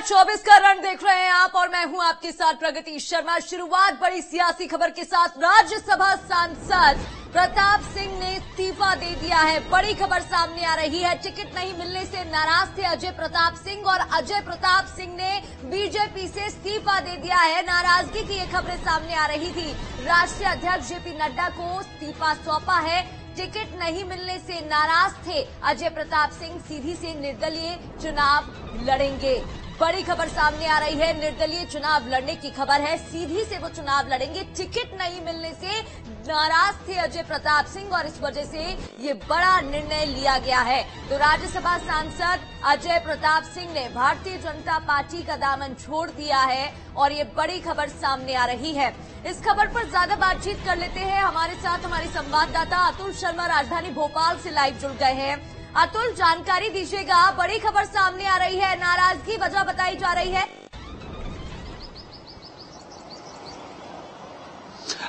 24 का रण देख रहे हैं आप और मैं हूं आपके साथ प्रगति शर्मा। शुरुआत बड़ी सियासी खबर के साथ। राज्यसभा सांसद प्रताप सिंह ने इस्तीफा दे दिया है। बड़ी खबर सामने आ रही है। टिकट नहीं मिलने से नाराज थे अजय प्रताप सिंह और अजय प्रताप सिंह ने बीजेपी से इस्तीफा दे दिया है। नाराजगी की ये खबरें सामने आ रही थी। राष्ट्रीय अध्यक्ष जेपी नड्डा को इस्तीफा सौंपा है। टिकट नहीं मिलने से नाराज थे अजय प्रताप सिंह, सीधी से निर्दलीय चुनाव लड़ेंगे। बड़ी खबर सामने आ रही है। निर्दलीय चुनाव लड़ने की खबर है। सीधी से वो चुनाव लड़ेंगे। टिकट नहीं मिलने से नाराज थे अजय प्रताप सिंह और इस वजह से ये बड़ा निर्णय लिया गया है। तो राज्यसभा सांसद अजय प्रताप सिंह ने भारतीय जनता पार्टी का दामन छोड़ दिया है और ये बड़ी खबर सामने आ रही है। इस खबर पर ज्यादा बातचीत कर लेते हैं। हमारे साथ हमारे संवाददाता अतुल शर्मा राजधानी भोपाल से लाइव जुड़ गए हैं। अतुल, जानकारी दीजिएगा। बड़ी खबर सामने आ रही है। नाराजगी वजह बताई जा रही है।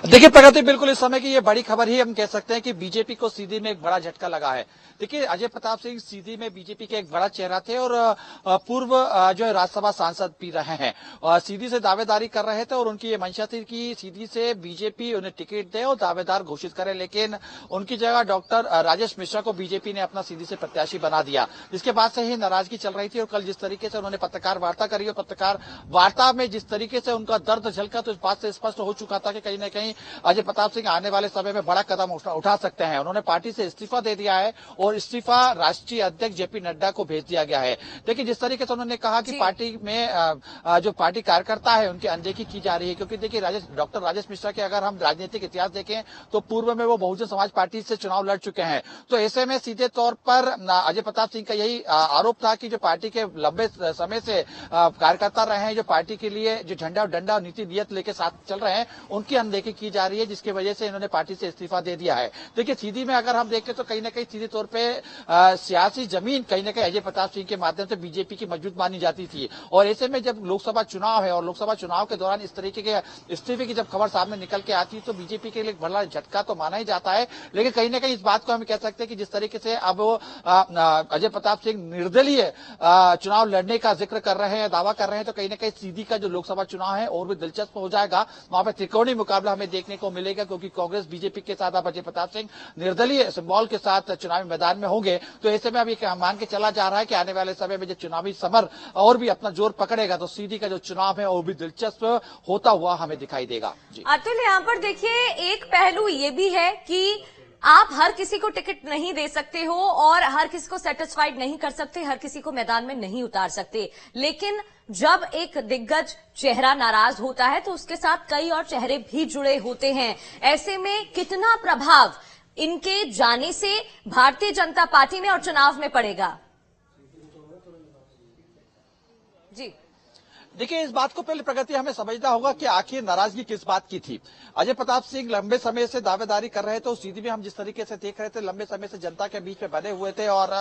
देखिए प्रगति, बिल्कुल इस समय की ये बड़ी खबर ही हम कह सकते हैं कि बीजेपी को सीधी में एक बड़ा झटका लगा है। देखिए, अजय प्रताप सिंह सीधी में बीजेपी के एक बड़ा चेहरा थे और पूर्व जो है राज्यसभा सांसद भी रहे हैं और सीधी से दावेदारी कर रहे थे और उनकी ये मंशा थी कि सीधी से बीजेपी उन्हें टिकट दे और दावेदार घोषित करे, लेकिन उनकी जगह डॉक्टर राजेश मिश्रा को बीजेपी ने अपना सीधी से प्रत्याशी बना दिया, जिसके बाद से ही नाराजगी चल रही थी। और कल जिस तरीके से उन्होंने पत्रकार वार्ता करी और पत्रकार वार्ता में जिस तरीके से उनका दर्द झलका, तो इस बात से स्पष्ट हो चुका था कि कहीं न कहीं अजय प्रताप सिंह आने वाले समय में बड़ा कदम उठा सकते हैं। उन्होंने पार्टी से इस्तीफा दे दिया है और इस्तीफा राष्ट्रीय अध्यक्ष जेपी नड्डा को भेज दिया गया है। देखिए, जिस तरीके से उन्होंने कहा कि पार्टी में जो पार्टी कार्यकर्ता है उनकी अनदेखी की जा रही है, क्योंकि देखिए डॉक्टर राजेश मिश्रा के अगर हम राजनीतिक इतिहास देखें तो पूर्व में वो बहुजन समाज पार्टी से चुनाव लड़ चुके हैं। तो ऐसे में सीधे तौर पर अजय प्रताप सिंह का यही आरोप था कि जो पार्टी के लंबे समय से कार्यकर्ता रहे हैं, जो पार्टी के लिए जो झंडा डंडा नीति नियत लेके साथ चल रहे हैं, उनकी अनदेखी की जा रही है, जिसकी वजह से इन्होंने पार्टी से इस्तीफा दे दिया है। देखिए, सीधी में अगर हम देखें तो कहीं न कहीं सीधे तौर पे सियासी जमीन कहीं न कहीं अजय प्रताप सिंह के माध्यम से बीजेपी की मजबूत मानी जाती थी। और ऐसे में जब लोकसभा चुनाव है और लोकसभा चुनाव के दौरान इस तरीके के इस्तीफे की जब खबर सामने निकल के आती है तो बीजेपी के लिए बड़ा झटका तो माना ही जाता है। लेकिन कहीं न कहीं इस बात को हम कह सकते हैं कि जिस तरीके से अब अजय प्रताप सिंह निर्दलीय चुनाव लड़ने का जिक्र कर रहे हैं, दावा कर रहे हैं, तो कहीं न कहीं सीधी का जो लोकसभा चुनाव है और भी दिलचस्प हो जाएगा। वहां पर त्रिकोणीय मुकाबला हमें देखने को मिलेगा, क्योंकि कांग्रेस बीजेपी के साथ अब अजय प्रताप सिंह निर्दलीय सिंबल के साथ चुनावी मैदान में होंगे। तो ऐसे में अभी मान के चला जा रहा है कि आने वाले समय में जब चुनावी समर और भी अपना जोर पकड़ेगा तो सीधी का जो चुनाव है वो भी दिलचस्प होता हुआ हमें दिखाई देगा। अतुल, यहाँ पर देखिए एक पहलू ये भी है कि आप हर किसी को टिकट नहीं दे सकते हो और हर किसी को सेटिस्फाइड नहीं कर सकते, हर किसी को मैदान में नहीं उतार सकते। लेकिन जब एक दिग्गज चेहरा नाराज होता है तो उसके साथ कई और चेहरे भी जुड़े होते हैं। ऐसे में कितना प्रभाव इनके जाने से भारतीय जनता पार्टी में और चुनाव में पड़ेगा? जी देखिए, इस बात को पहले प्रगति हमें समझना होगा कि आखिर नाराजगी किस बात की थी। अजय प्रताप सिंह लंबे समय से दावेदारी कर रहे थे और सीधी में हम जिस तरीके से देख रहे थे लंबे समय से जनता के बीच में बने हुए थे और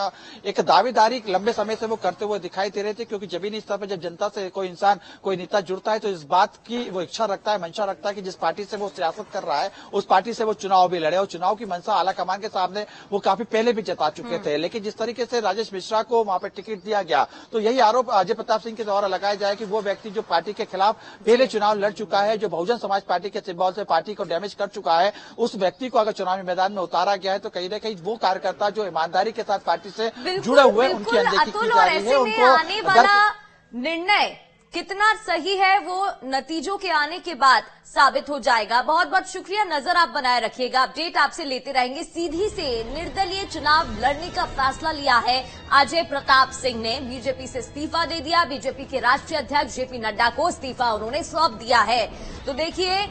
एक दावेदारी लंबे समय से वो करते हुए दिखाई दे रहे थे, क्योंकि जमीनी स्तर पर जब जनता से कोई इंसान कोई नेता जुड़ता है तो इस बात की वो इच्छा रखता है, मंशा रखता है कि जिस पार्टी से वो सियासत कर रहा है उस पार्टी से वो चुनाव भी लड़े। और चुनाव की मंशा आलाकमान के सामने वो काफी पहले भी जता चुके थे। लेकिन जिस तरीके से राजेश मिश्रा को वहां पर टिकट दिया गया तो यही आरोप अजय प्रताप सिंह के द्वारा लगाया जाए कि वो व्यक्ति जो पार्टी के खिलाफ पहले चुनाव लड़ चुका है, जो बहुजन समाज पार्टी के सिंबल से पार्टी को डैमेज कर चुका है, उस व्यक्ति को अगर चुनावी मैदान में उतारा गया है तो कहीं न कहीं वो कार्यकर्ता जो ईमानदारी के साथ पार्टी से जुड़े हुए उनकी अनदेखी की जा रही है। उनको आने वाला निर्णय कितना सही है वो नतीजों के आने के बाद साबित हो जाएगा। बहुत बहुत शुक्रिया, नजर आप बनाए रखिएगा, अपडेट आपसे लेते रहेंगे। सीधी से निर्दलीय चुनाव लड़ने का फैसला लिया है अजय प्रताप सिंह ने। बीजेपी से इस्तीफा दे दिया। बीजेपी के राष्ट्रीय अध्यक्ष जेपी नड्डा को इस्तीफा उन्होंने सौंप दिया है। तो देखिए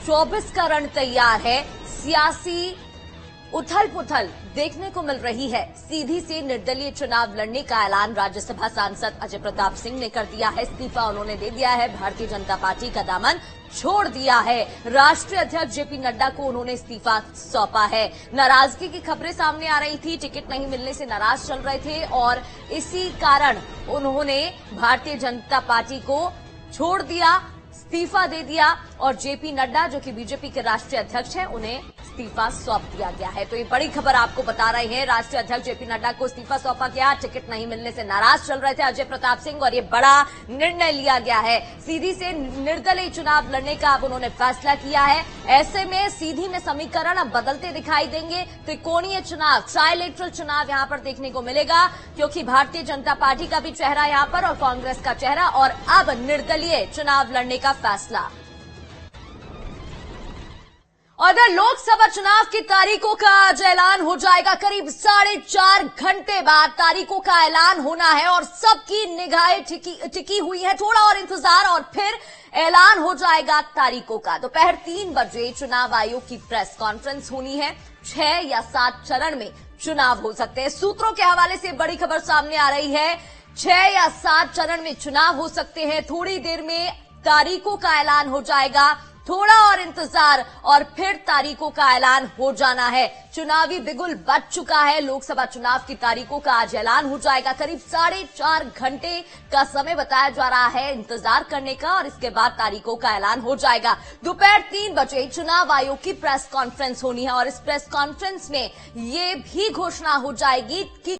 24 का रण तैयार है। सियासी उथल पुथल देखने को मिल रही है। सीधी से निर्दलीय चुनाव लड़ने का ऐलान राज्यसभा सांसद अजय प्रताप सिंह ने कर दिया है। इस्तीफा उन्होंने दे दिया है। भारतीय जनता पार्टी का दामन छोड़ दिया है। राष्ट्रीय अध्यक्ष जेपी नड्डा को उन्होंने इस्तीफा सौंपा है। नाराजगी की खबरें सामने आ रही थी। टिकट नहीं मिलने से नाराज चल रहे थे और इसी कारण उन्होंने भारतीय जनता पार्टी को छोड़ दिया, इस्तीफा दे दिया और जेपी नड्डा जो कि बीजेपी के राष्ट्रीय अध्यक्ष हैं उन्हें इस्तीफा सौंप दिया गया है। तो ये बड़ी खबर आपको बता रहे हैं। राष्ट्रीय अध्यक्ष जेपी नड्डा को इस्तीफा सौंपा गया। टिकट नहीं मिलने से नाराज चल रहे थे अजय प्रताप सिंह और ये बड़ा निर्णय लिया गया है। सीधी से निर्दलीय चुनाव लड़ने का अब उन्होंने फैसला किया है। ऐसे में सीधी में समीकरण अब बदलते दिखाई देंगे। त्रिकोणीय चुनाव, ट्राइलेटरल चुनाव यहां पर देखने को मिलेगा, क्योंकि भारतीय जनता पार्टी का भी चेहरा यहां पर और कांग्रेस का चेहरा, और अब निर्दलीय चुनाव लड़ने का फैसला। अगर लोकसभा चुनाव की तारीखों का आज ऐलान हो जाएगा, करीब 4.5 घंटे बाद तारीखों का ऐलान होना है और सबकी निगाहें टिकी हुई है। थोड़ा और इंतजार और फिर ऐलान हो जाएगा तारीखों का। दोपहर 3 बजे चुनाव आयोग की प्रेस कॉन्फ्रेंस होनी है। 6 या 7 चरण में चुनाव हो सकते हैं। सूत्रों के हवाले से बड़ी खबर सामने आ रही है। 6 या 7 चरण में चुनाव हो सकते हैं। थोड़ी देर में तारीखों का ऐलान हो जाएगा। थोड़ा और इंतजार और फिर तारीखों का ऐलान हो जाना है। चुनावी बिगुल बज चुका है। लोकसभा चुनाव की तारीखों का आज ऐलान हो जाएगा। करीब 4.5 घंटे का समय बताया जा रहा है इंतजार करने का और इसके बाद तारीखों का ऐलान हो जाएगा। दोपहर 3 बजे चुनाव आयोग की प्रेस कॉन्फ्रेंस होनी है और इस प्रेस कॉन्फ्रेंस में ये भी घोषणा हो जाएगी कि